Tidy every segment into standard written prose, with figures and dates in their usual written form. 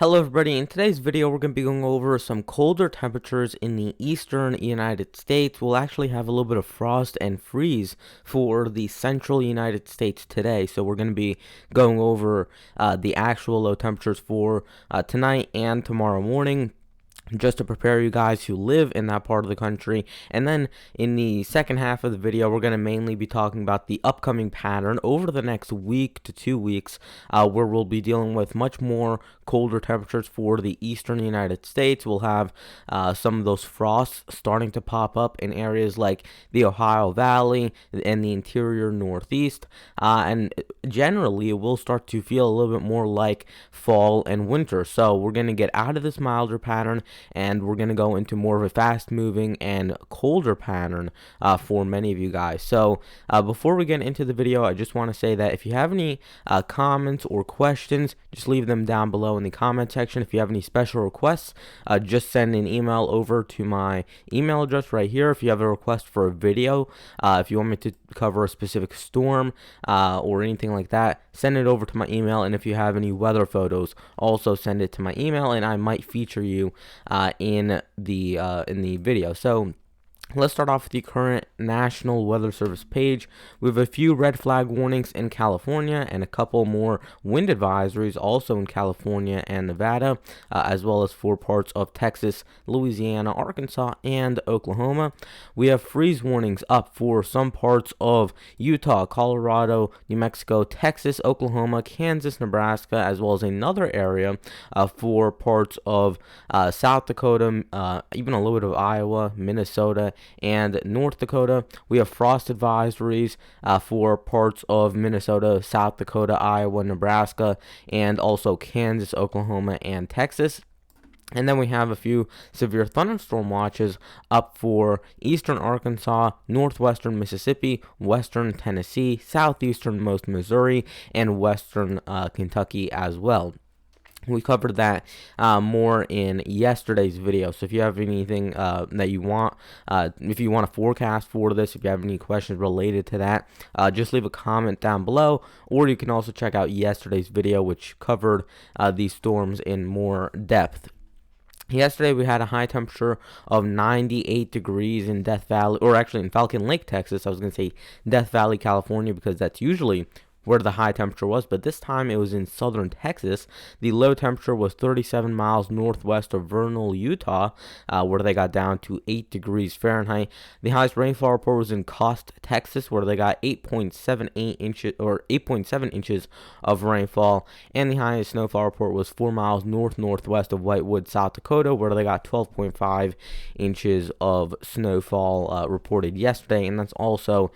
Hello everybody, in today's video we're going to be going over some colder temperatures in the eastern United States. We'll actually have a little bit of frost and freeze for the central United States today. So we're going to be going over the actual low temperatures for tonight and tomorrow morning, just to prepare you guys who live in that part of the country. And then in the second half of the video, we're going to mainly be talking about the upcoming pattern over the next week to 2 weeks, where we'll be dealing with much more colder temperatures for the eastern United States. We'll have some of those frosts starting to pop up in areas like the Ohio Valley and the interior Northeast, and generally it will start to feel a little bit more like fall and winter. So we're going to get out of this milder pattern and we're going to go into more of a fast moving and colder pattern for many of you guys. So before we get into the video, I just want to say that if you have any comments or questions, just leave them down below in the comment section. If you have any special requests, just send an email over to my email address right here. If you have a request for a video, if you want me to cover a specific storm or anything like that, send it over to my email. And if you have any weather photos, also send it to my email and I might feature you in the video. So let's start off with the current National Weather Service page. We have a few red flag warnings in California and a couple more wind advisories also in California and Nevada, as well as 4 parts of Texas, Louisiana, Arkansas, and Oklahoma. We have freeze warnings up for some parts of Utah, Colorado, New Mexico, Texas, Oklahoma, Kansas, Nebraska, as well as another area for parts of South Dakota, even a little bit of Iowa, Minnesota, and North Dakota. We have frost advisories for parts of Minnesota, South Dakota, Iowa, Nebraska, and also Kansas, Oklahoma, and Texas. And then we have a few severe thunderstorm watches up for eastern Arkansas, northwestern Mississippi, western Tennessee, southeasternmost Missouri, and western Kentucky as well. We covered that more in yesterday's video. So if you have anything that you want, if you want a forecast for this, if you have any questions related to that, just leave a comment down below. Or you can also check out yesterday's video, which covered these storms in more depth. Yesterday, we had a high temperature of 98 degrees in Death Valley, or actually in Falcon Lake, Texas. I was going to say Death Valley, California, because that's usually where the high temperature was, but this time it was in southern Texas. The low temperature was 37 miles northwest of Vernal, Utah, where they got down to 8 degrees Fahrenheit. The highest rainfall report was in Cost, Texas, where they got 8.78 inches or 8.7 inches of rainfall, and the highest snowfall report was 4 miles northwest of Whitewood, South Dakota, where they got 12.5 inches of snowfall reported yesterday, and that's also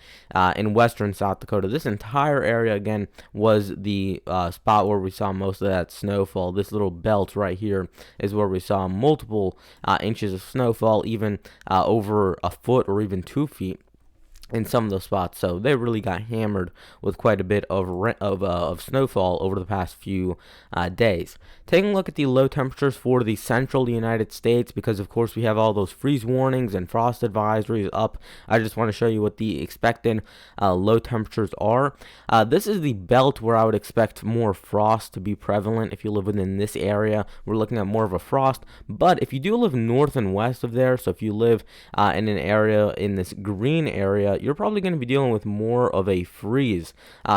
in western South Dakota. This entire area again was the spot where we saw most of that snowfall. This little belt right here is where we saw multiple inches of snowfall, even over a foot or even 2 feet in some of those spots. So they really got hammered with quite a bit of snowfall over the past few days. Taking a look at the low temperatures for the central United States, because of course we have all those freeze warnings and frost advisories up. I just want to show you what the expected low temperatures are. This is the belt where I would expect more frost to be prevalent. If you live within this area, we're looking at more of a frost. But if you do live north and west of there, so if you live in an area in this green area, you're probably going to be dealing with more of a freeze.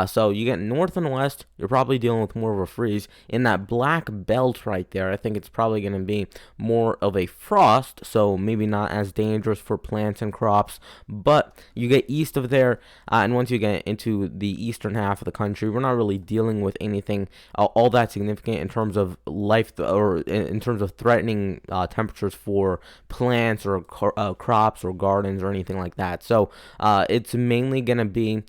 So you get north and west, you're probably dealing with more of a freeze. In that black belt right there, I think it's probably going to be more of a frost, so maybe not as dangerous for plants and crops. But you get east of there, and once you get into the eastern half of the country, we're not really dealing with anything all that significant in terms of life or in terms of threatening temperatures for plants or crops or gardens or anything like that. So it's mainly going to be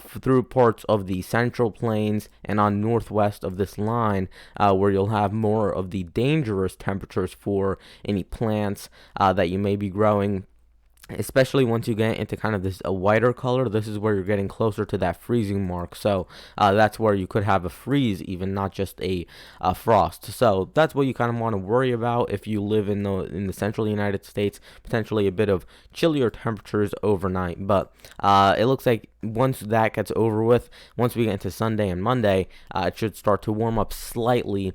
through parts of the central plains and on northwest of this line where you'll have more of the dangerous temperatures for any plants that you may be growing especially once you get into kind of this a whiter color. This is where you're getting closer to that freezing mark. So that's where you could have a freeze, even not just a frost. So that's what you kind of want to worry about if you live in the central United States. Potentially a bit of chillier temperatures overnight, but it looks like once that gets over with, once we get into Sunday and Monday, it should start to warm up slightly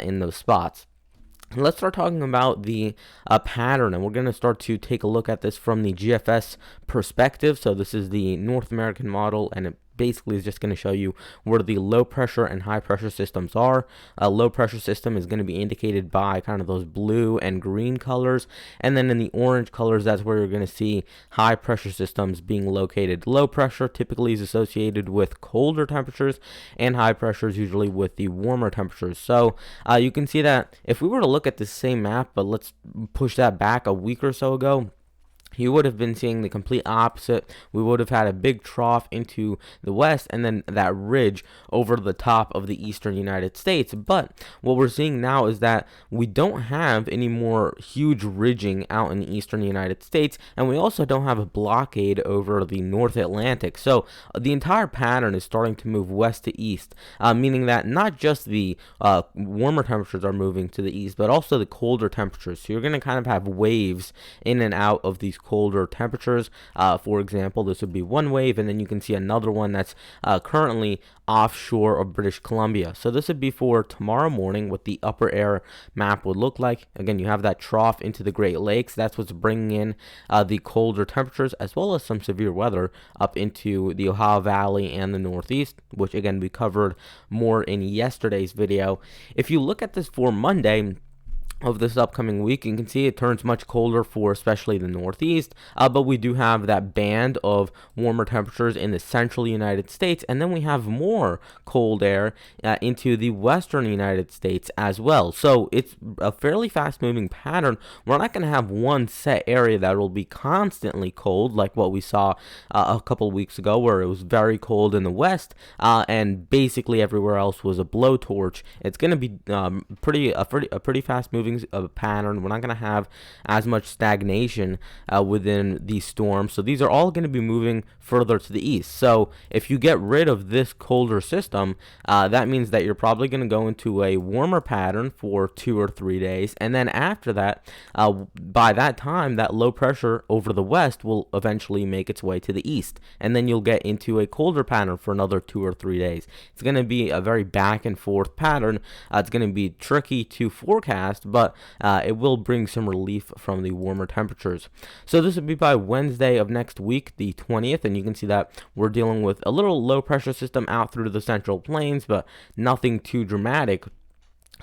in those spots. Let's start talking about the pattern, and we're going to start to take a look at this from the GFS perspective. So this is the North American model, and it basically is just going to show you where the low pressure and high pressure systems are. A low pressure system is going to be indicated by kind of those blue and green colors, and then in the orange colors, that's where you're going to see high pressure systems being located. Low pressure typically is associated with colder temperatures, and high pressure is usually with the warmer temperatures. So you can see that if we were to look at the same map, but let's push that back a week or so ago, you would have been seeing the complete opposite. We would have had a big trough into the west and then that ridge over the top of the eastern United States. But what we're seeing now is that we don't have any more huge ridging out in the eastern United States, and we also don't have a blockade over the North Atlantic. So the entire pattern is starting to move west to east, meaning that not just the warmer temperatures are moving to the east, but also the colder temperatures. So you're going to kind of have waves in and out of these colder temperatures. For example, this would be one wave, and then you can see another one that's currently offshore of British Columbia. So this would be for tomorrow morning what the upper air map would look like. Again, you have that trough into the Great Lakes. That's what's bringing in the colder temperatures, as well as some severe weather up into the Ohio Valley and the Northeast, which again we covered more in yesterday's video. If you look at this for Monday of this upcoming week, you can see it turns much colder for especially the Northeast, but we do have that band of warmer temperatures in the central United States, and then we have more cold air into the western United States as well. So it's a fairly fast moving pattern. We're not going to have one set area that will be constantly cold like what we saw a couple weeks ago, where it was very cold in the west and basically everywhere else was a blowtorch. It's going to be a pretty fast moving pattern. We're not going to have as much stagnation within these storms. So these are all going to be moving further to the east. So if you get rid of this colder system, that means that you're probably going to go into a warmer pattern for 2 or 3 days. And then after that, by that time, that low pressure over the west will eventually make its way to the east. And then you'll get into a colder pattern for another 2 or 3 days. It's going to be a very back and forth pattern. It's going to be tricky to forecast, but it will bring some relief from the warmer temperatures. So this would be by Wednesday of next week, the 20th, and you can see that we're dealing with a little low pressure system out through the central plains, but nothing too dramatic.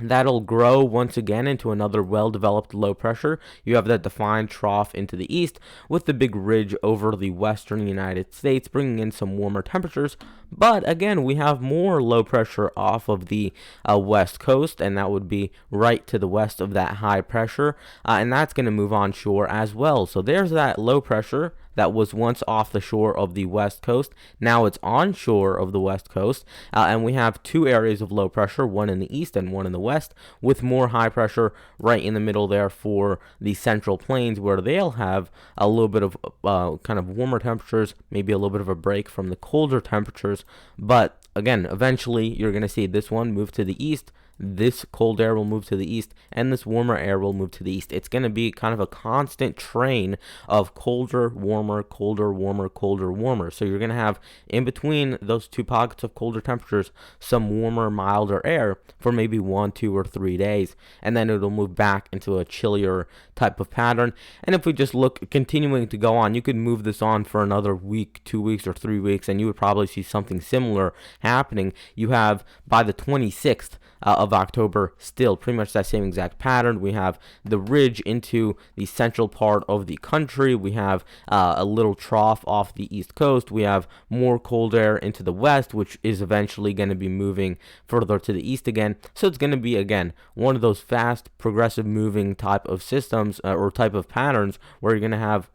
That'll grow once again into another well-developed low pressure. You have that defined trough into the east with the big ridge over the western United States, bringing in some warmer temperatures. But again, we have more low pressure off of the west coast, and that would be right to the west of that high pressure, and that's going to move onshore as well. So there's that low pressure that was once off the shore of the west coast. Now it's onshore of the west coast, and we have 2 areas of low pressure, one in the east and one in the west, with more high pressure right in the middle there for the central plains, where they'll have a little bit of kind of warmer temperatures, maybe a little bit of a break from the colder temperatures. But again, eventually you're going to see this one move to the east, this cold air will move to the east, and this warmer air will move to the east. It's going to be kind of a constant train of colder, warmer, colder, warmer, colder, warmer. So you're going to have in between those 2 pockets of colder temperatures some warmer, milder air for maybe 1, 2, or 3 days, and then it'll move back into a chillier type of pattern. And if we just look continuing to go on, you could move this on for another week, 2 weeks, or 3 weeks, and you would probably see something similar happening. You have by the 26th of October, still pretty much that same exact pattern. We have the ridge into the central part of the country. We have a little trough off the east coast. We have more cold air into the west, which is eventually going to be moving further to the east again. So it's going to be, again, one of those fast, progressive moving type of systems or type of patterns where you're going to have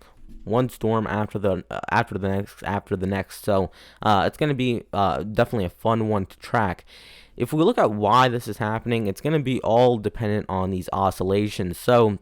one storm after the next. So it's going to be definitely a fun one to track. If we look at why this is happening, it's going to be all dependent on these oscillations. So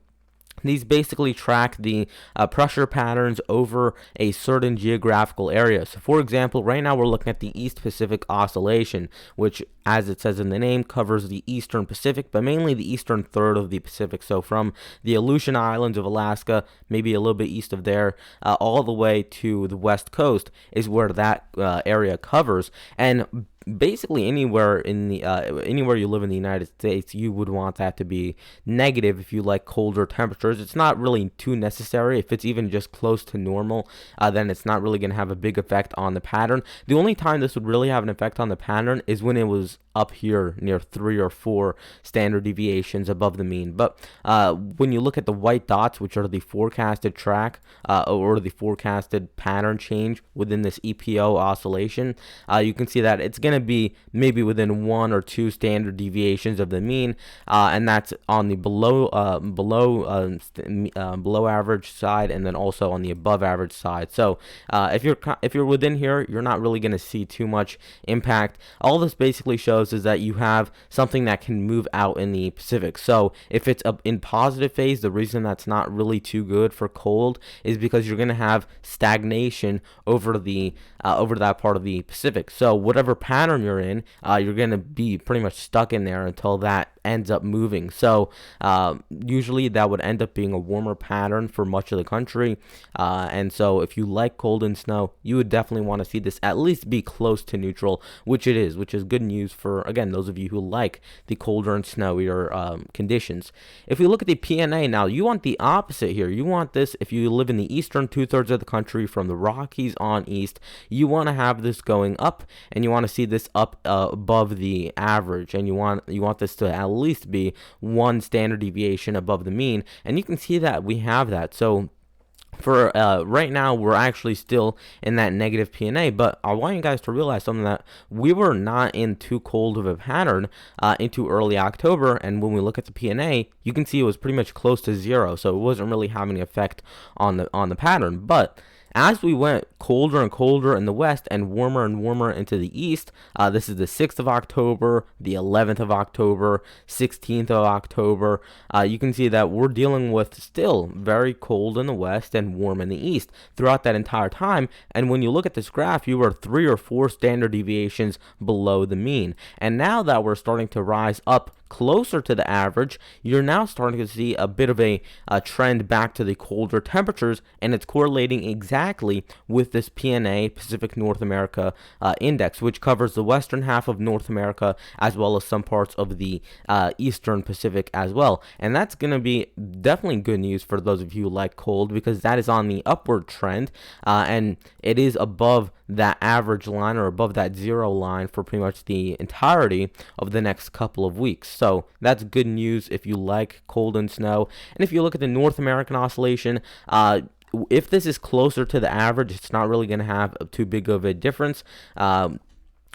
These basically track the pressure patterns over a certain geographical area. So, for example, right now we're looking at the East Pacific Oscillation, which, as it says in the name, covers the eastern Pacific, but mainly the eastern third of the Pacific. So, from the Aleutian Islands of Alaska, maybe a little bit east of there, all the way to the west coast is where that area covers. And basically anywhere in the anywhere you live in the United States, you would want that to be negative if you like colder temperatures. It's not really too necessary. If it's even just close to normal, then it's not really going to have a big effect on the pattern. The only time this would really have an effect on the pattern is when it was up here near 3 or 4 standard deviations above the mean. But when you look at the white dots, which are the forecasted track or the forecasted pattern change within this EPO oscillation, you can see that it's going to be maybe within 1 or 2 standard deviations of the mean, and that's on the below average side, and then also on the above average side. So if you're within here, you're not really going to see too much impact. All this basically shows is that you have something that can move out in the Pacific. So if it's up in positive phase, the reason that's not really too good for cold is because you're going to have stagnation over the over that part of the Pacific. So whatever pattern you're in, you're going to be pretty much stuck in there until that ends up moving. So usually that would end up being a warmer pattern for much of the country, and so if you like cold and snow, you would definitely want to see this at least be close to neutral, which it is, which is good news for, again, those of you who like the colder and snowier conditions. If we look at the PNA now, you want the opposite here. You want this, if you live in the eastern 2/3 of the country from the Rockies on east, you want to have this going up, and you want to see this up above the average, and you want this to at least be 1 standard deviation above the mean, and you can see that we have that. So for right now, we're actually still in that negative PNA, but I want you guys to realize something, that we were not in too cold of a pattern into early October, and when we look at the PNA, you can see it was pretty much close to 0, so it wasn't really having an effect on the pattern. But as we went colder and colder in the west and warmer into the east, this is the 6th of October, the 11th of October, 16th of October, you can see that we're dealing with still very cold in the west and warm in the east throughout that entire time. And when you look at this graph, you are 3 or 4 standard deviations below the mean. And now that we're starting to rise up closer to the average, you're now starting to see a bit of a trend back to the colder temperatures, and it's correlating exactly with this PNA, Pacific North America index, which covers the western half of North America as well as some parts of the eastern Pacific as well. And that's going to be definitely good news for those of you who like cold, because that is on the upward trend, and it is above that average line, or above that 0 line, for pretty much the entirety of the next couple of weeks. So that's good news if you like cold and snow. And if you look at the North American oscillation, if this is closer to the average, it's not really going to have too big of a difference.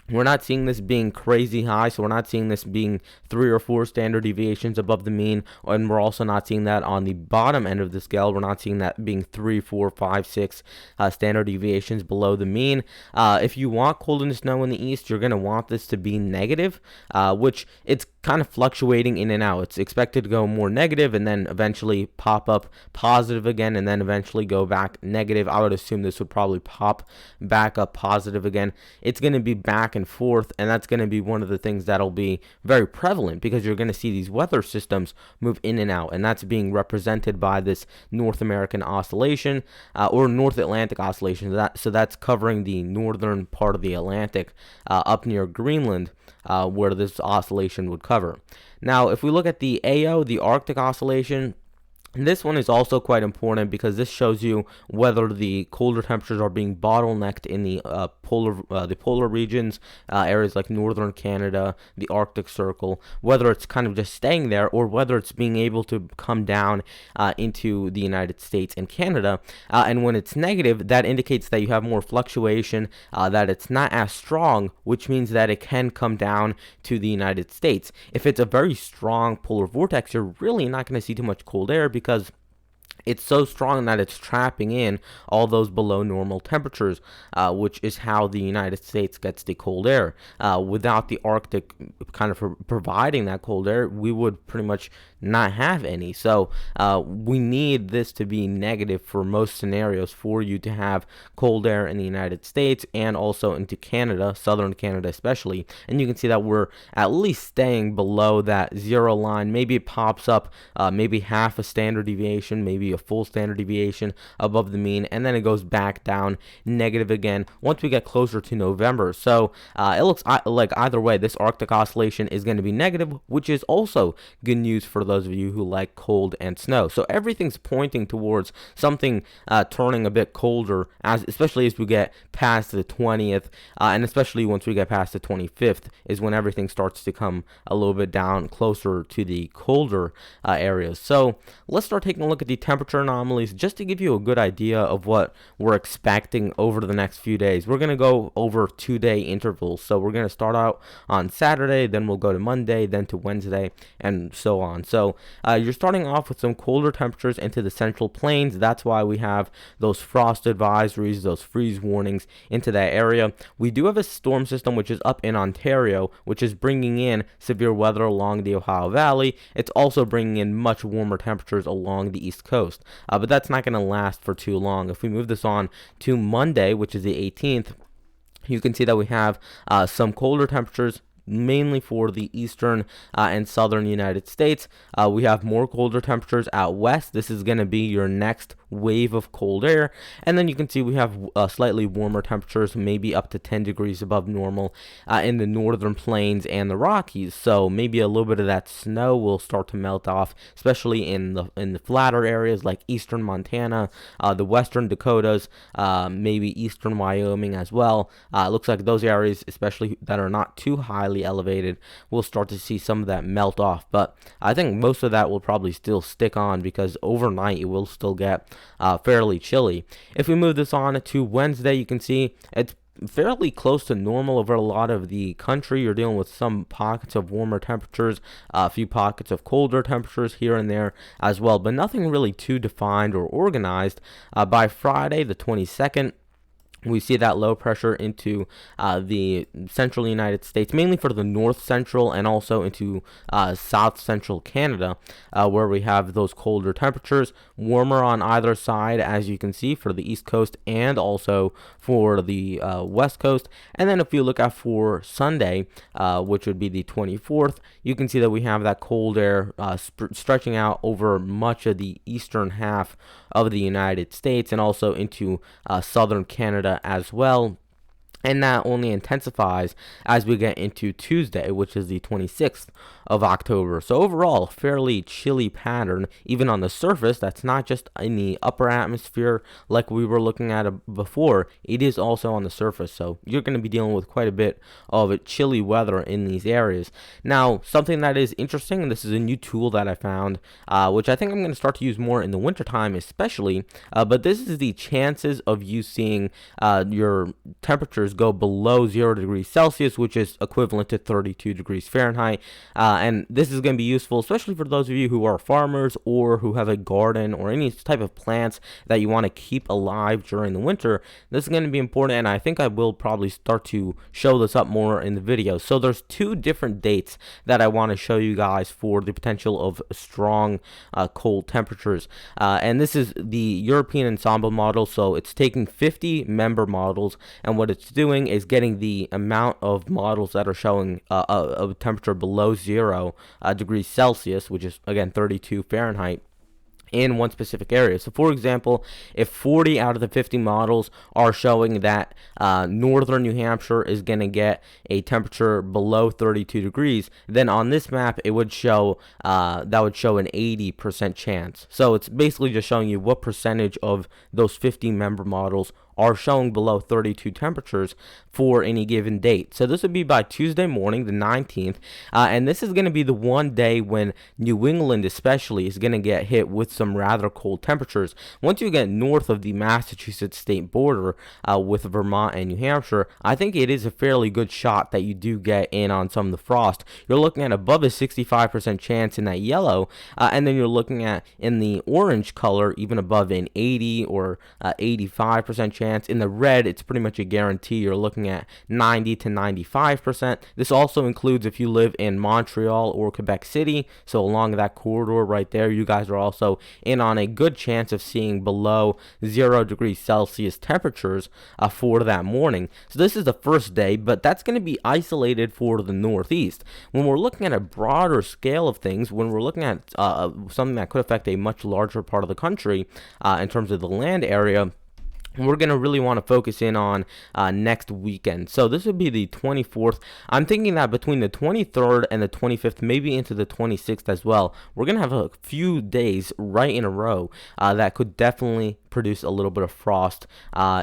We're not seeing this being crazy high, so we're not seeing this being 3 or 4 standard deviations above the mean, and we're also not seeing that on the bottom end of the scale. We're not seeing that being 3, 4, 5, 6 standard deviations below the mean. If you want cold and snow in the east, you're going to want this to be negative, which it's kind of fluctuating in and out. It's expected to go more negative and then eventually pop up positive again, and then eventually go back negative. I would assume this would probably pop back up positive again. It's going to be back and forth, and that's going to be one of the things that'll be very prevalent, because you're going to see these weather systems move in and out, and that's being represented by this North American oscillation or North Atlantic oscillation. So that's covering the northern part of the Atlantic up near Greenland, where this oscillation would cover. Now, if we look at the AO, the Arctic oscillation, this one is also quite important, because this shows you whether the colder temperatures are being bottlenecked in the polar regions, areas like northern Canada, the Arctic Circle, whether it's kind of just staying there, or whether it's being able to come down into the United States and Canada. And when it's negative, that indicates that you have more fluctuation, that it's not as strong, which means that it can come down to the United States. If it's a very strong polar vortex, you're really not going to see too much cold air, because it's so strong that it's trapping in all those below normal temperatures, which is how the United States gets the cold air. Without the Arctic kind of providing that cold air, we would pretty much not have any. So we need this to be negative for most scenarios for you to have cold air in the United States and also into Canada, southern Canada especially. And you can see that we're at least staying below that zero line. Maybe it pops up maybe half a standard deviation, maybe a full standard deviation above the mean, and then it goes back down negative again once we get closer to November. So it looks like either way, this Arctic oscillation is going to be negative, which is also good news for those of you who like cold and snow. So everything's pointing towards something turning a bit colder, especially as we get past the 20th, and especially once we get past the 25th is when everything starts to come a little bit down closer to the colder areas. So let's start taking a look at the temperature anomalies just to give you a good idea of what we're expecting over the next few days. We're going to go over 2-day intervals. So we're going to start out on Saturday, then we'll go to Monday, then to Wednesday, and so on. So you're starting off with some colder temperatures into the central plains. That's why we have those frost advisories, those freeze warnings into that area. We do have a storm system which is up in Ontario, which is bringing in severe weather along the Ohio Valley. It's also bringing in much warmer temperatures along the East Coast. But that's not going to last for too long. If we move this on to Monday, which is the 18th, you can see that we have some colder temperatures mainly for the eastern and southern United States. We have more colder temperatures out west. This is going to be your next wave of cold air, and then you can see we have slightly warmer temperatures, maybe up to 10 degrees above normal in the northern plains and the Rockies. So maybe a little bit of that snow will start to melt off, especially in the flatter areas like eastern Montana, the western Dakotas, maybe eastern Wyoming as well. It looks like those areas, especially that are not too highly elevated, we'll start to see some of that melt off. But I think most of that will probably still stick on because overnight it will still get fairly chilly. If we move this on to Wednesday, you can see it's fairly close to normal over a lot of the country. You're dealing with some pockets of warmer temperatures, a few pockets of colder temperatures here and there as well, but nothing really too defined or organized. By Friday, the 22nd, we see that low pressure into the central United States, mainly for the north central and also into south central Canada, where we have those colder temperatures, warmer on either side, as you can see, for the East Coast and also for the West Coast. And then if you look out for Sunday, which would be the 24th, you can see that we have that cold air stretching out over much of the eastern half of the United States and also into southern Canada as well. And that only intensifies as we get into Tuesday, which is the 26th of October. So overall, fairly chilly pattern, even on the surface. That's not just in the upper atmosphere like we were looking at before. It is also on the surface. So you're going to be dealing with quite a bit of chilly weather in these areas. Now, something that is interesting, and this is a new tool that I found, which I think I'm going to start to use more in the wintertime especially, but this is the chances of you seeing your temperatures go below 0 degrees Celsius, which is equivalent to 32 degrees Fahrenheit. And this is going to be useful, especially for those of you who are farmers or who have a garden or any type of plants that you want to keep alive during the winter. This is going to be important, and I think I will probably start to show this up more in the video. So there's two different dates that I want to show you guys for the potential of strong cold temperatures. And this is the European ensemble model. So it's taking 50 member models, and what it's doing is getting the amount of models that are showing a temperature below 0 degrees Celsius, which is again 32 Fahrenheit, in one specific area. So for example, if 40 out of the 50 models are showing that northern New Hampshire is going to get a temperature below 32 degrees, then on this map it would show that would show an 80% chance. So it's basically just showing you what percentage of those 50 member models are showing below 32 temperatures for any given date. So this would be by Tuesday morning, the 19th, and this is going to be the one day when New England especially is going to get hit with some rather cold temperatures. Once you get north of the Massachusetts state border with Vermont and New Hampshire, I think it is a fairly good shot that you do get in on some of the frost. You're looking at above a 65% chance in that yellow, and then you're looking at in the orange color even above an 80 or 85% chance. In the red, it's pretty much a guarantee. You're looking at 90 to 95%. This also includes if you live in Montreal or Quebec City, so along that corridor right there, you guys are also in on a good chance of seeing below 0 degrees Celsius temperatures for that morning. So this is the first day, but that's going to be isolated for the Northeast. When we're looking at a broader scale of things, when we're looking at something that could affect a much larger part of the country in terms of the land area, we're going to really want to focus in on next weekend. So this would be the 24th. I'm thinking that between the 23rd and the 25th, maybe into the 26th as well, we're going to have a few days right in a row that could definitely produce a little bit of frost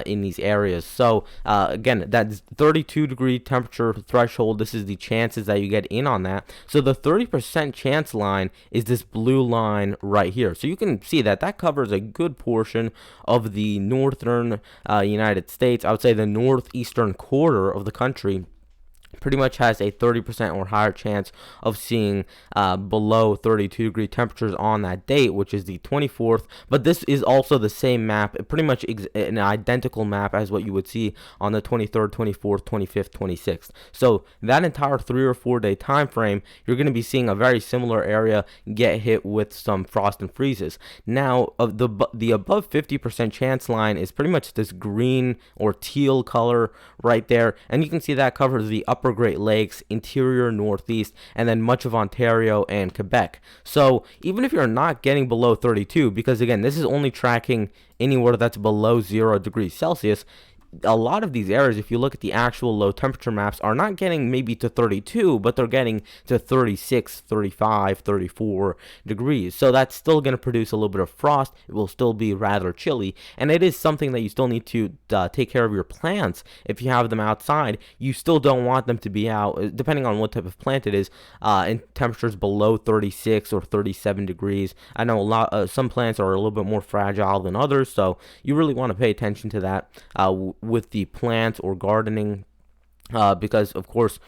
in these areas. So again, that's 32 degree temperature threshold. This is the chances that you get in on that. So the 30% chance line is this blue line right here. So you can see that that covers a good portion of the northern United States. I would say the northeastern quarter of the country pretty much has a 30% or higher chance of seeing below 32 degree temperatures on that date, which is the 24th. But this is also the same map, pretty much an identical map as what you would see on the 23rd, 24th, 25th, 26th. So that entire 3 or 4 day time frame, you're going to be seeing a very similar area get hit with some frost and freezes. Now, the above 50% chance line is pretty much this green or teal color right there, and you can see that covers the upper Great Lakes, interior Northeast, and then much of Ontario and Quebec. So even if you're not getting below 32, because again, this is only tracking anywhere that's below 0 degrees Celsius, a lot of these areas, if you look at the actual low temperature maps, are not getting maybe to 32, but they're getting to 36, 35, 34 degrees. So that's still going to produce a little bit of frost. It will still be rather chilly, and it is something that you still need to take care of your plants. If you have them outside, you still don't want them to be out, depending on what type of plant it is, in temperatures below 36 or 37 degrees. I know some plants are a little bit more fragile than others, so you really want to pay attention to that with the plants or gardening. Because of course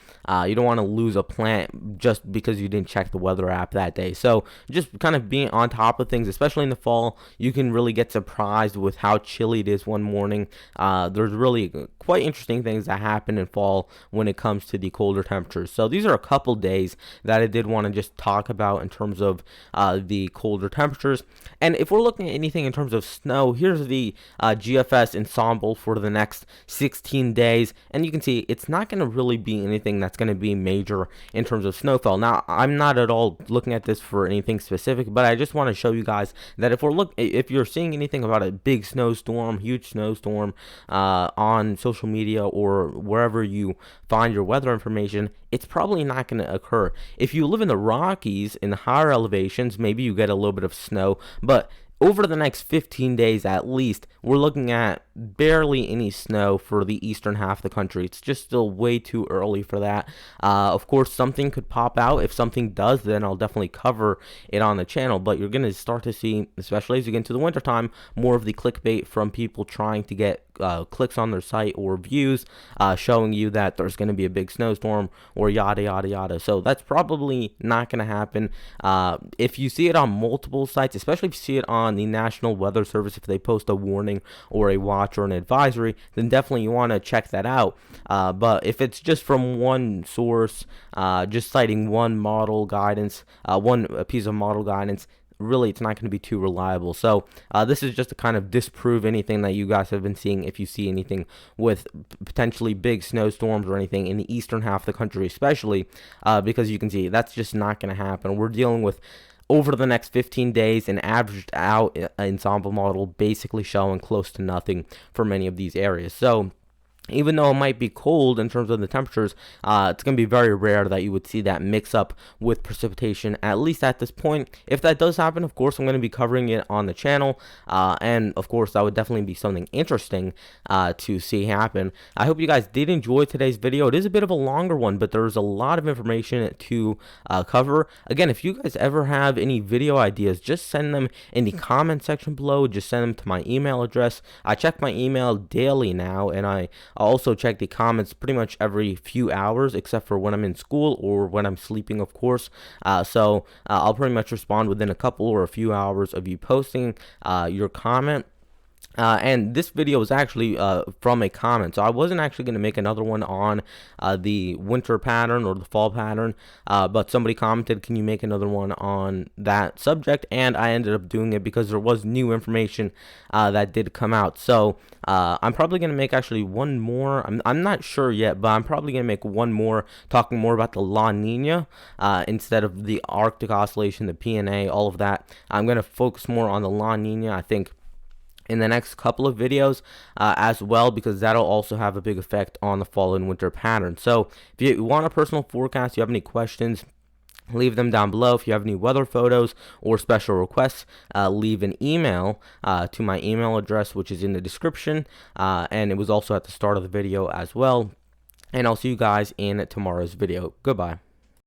you don't want to lose a plant just because you didn't check the weather app that day. So just kind of being on top of things, especially in the fall, you can really get surprised with how chilly it is one morning. There's really quite interesting things that happen in fall when it comes to the colder temperatures. So these are a couple days that I did want to just talk about in terms of the colder temperatures. And if we're looking at anything in terms of snow, here's the GFS ensemble for the next 16 days, and you can see it's not going to really be anything that's going to be major in terms of snowfall. Now, I'm not at all looking at this for anything specific, but I just want to show you guys that if you're seeing anything about a big snowstorm, huge snowstorm on social media or wherever you find your weather information, it's probably not going to occur. If you live in the Rockies, in the higher elevations, maybe you get a little bit of snow, but over the next 15 days at least, we're looking at barely any snow for the eastern half of the country. It's just still way too early for that. Of course, something could pop out. If something does, then I'll definitely cover it on the channel. But you're going to start to see, especially as you get into the wintertime, more of the clickbait from people trying to get clicks on their site or views showing you that there's going to be a big snowstorm or yada, yada, yada. So that's probably not going to happen. If you see it on multiple sites, especially if you see it on the National Weather Service, if they post a warning or a watch or an advisory, then definitely you want to check that out. But if it's just from one source, just citing one model guidance, one piece of model guidance, really it's not going to be too reliable. So this is just to kind of disprove anything that you guys have been seeing. If you see anything with potentially big snowstorms or anything in the eastern half of the country, especially because you can see that's just not going to happen. We're dealing with over the next 15 days, an averaged out ensemble model basically showing close to nothing for many of these areas. So even though it might be cold in terms of the temperatures, it's going to be very rare that you would see that mix up with precipitation, at least at this point. If that does happen, of course, I'm going to be covering it on the channel, and of course, that would definitely be something interesting to see happen. I hope you guys did enjoy today's video. It is a bit of a longer one, but there's a lot of information to cover. Again, if you guys ever have any video ideas, just send them in the comment section below. Just send them to my email address. I check my email daily now, and I also check the comments pretty much every few hours, except for when I'm in school or when I'm sleeping, of course. So I'll pretty much respond within a couple or a few hours of you posting your comment. And this video was actually from a comment, so I wasn't actually going to make another one on the winter pattern or the fall pattern, but somebody commented, can you make another one on that subject? And I ended up doing it because there was new information that did come out. So I'm probably going to make actually one more. I'm not sure yet, but I'm probably going to make one more talking more about the La Nina instead of the Arctic Oscillation, the PNA, all of that. I'm going to focus more on the La Nina, I think, in the next couple of videos as well, because that'll also have a big effect on the fall and winter pattern. So if you want a personal forecast, you have any questions, leave them down below. If you have any weather photos or special requests, leave an email to my email address, which is in the description, and it was also at the start of the video as well. And I'll see you guys in tomorrow's video. Goodbye.